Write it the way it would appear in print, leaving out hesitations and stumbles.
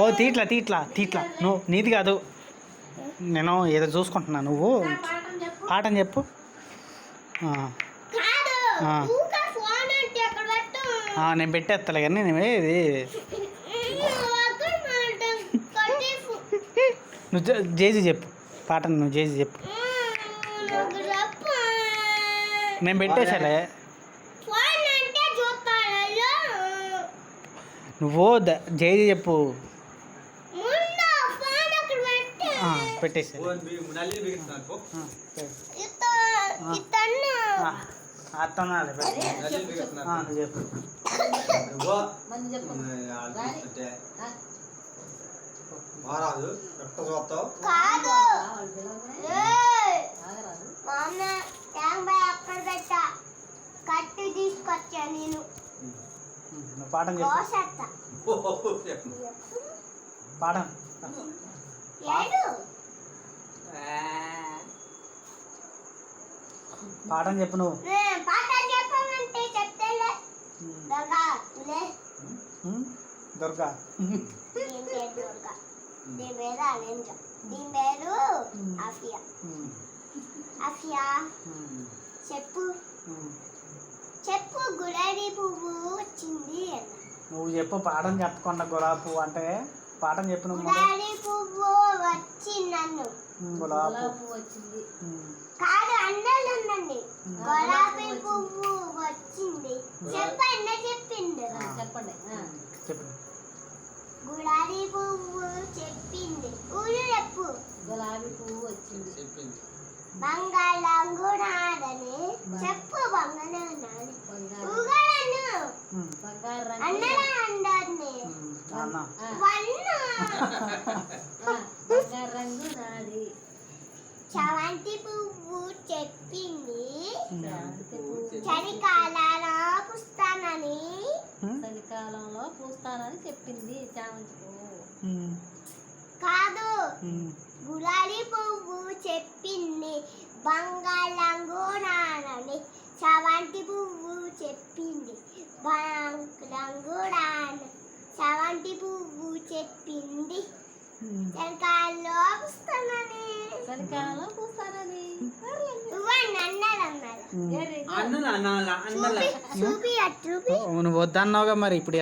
ఓ తీట్లా తీట్లా తీట్లా నువ్వు నీది కాదు, నేను ఏదో చూసుకుంటున్నా. నువ్వు పాఠం చెప్పు. నేను పెట్టేస్తాలే కానీ నేను ఇది నువ్వు జేజీ చెప్పు పాఠం. నువ్వు జేజీ చెప్పు. నేను పెట్టేసాలే. నువ్వు జేజీ చెప్పు. పెట్టేసా అత్తనాలి చెప్పు. మహారాజు ఎట్ట చూస్తావు? కట్టి తీసుకొచ్చా నేను. పాఠం చెప్పు. పాఠం పాఠం చెప్పు. నువ్వు పాఠం చెప్పమంటే చెప్తేలే. దుర్గా దీని పేరు దుర్గా, దీని పేరు అనంజ, దీని పేరు ఆఫియా. ఆఫియా చెప్పు చెప్పు. గులాబీ పువ్వు వచ్చింది. నువ్వు చెప్పు. పాఠం చెప్పకుండా గులాబీ పువ్వు అంటే పాఠం చెప్పు. నువ్వు గులాబీ పువ్వు వచ్చింది. నన్ను గులాబీ పువ్వు వచ్చింది కాదు, అందరూ ఉండండి. గులాబీ పువ్వు వచ్చింది. చెప్పండి చెప్పింది. చెప్పండి చెప్పు. గులాబీ పువ్వు చెప్పింది. ఊరు చెప్పు. గులాబీ పువ్వు వచ్చింది చెప్పింది. బంగాళంగునాడని చెప్పు. బంగాళంగునాడని ఊగలను అన్నలా అందరిని రంగు నాది. చామంతి పువ్వు చెప్పింది. చలికాలంలో పూస్తానని. చలికాలంలో పూస్తానని చెప్పింది చామంతి పువ్వు. కాదు, గులాబీ పువ్వు చెప్పింది. బంగాళంగునాడని చామంతి పువ్వు చెప్పింది. చామంతి పువ్వు చెప్పింది. చలికాలంలో పూస్తానని. చలికాలంలో పూస్తానని చూపి నువ్వు వద్దన్నావుగా మరి ఇప్పుడు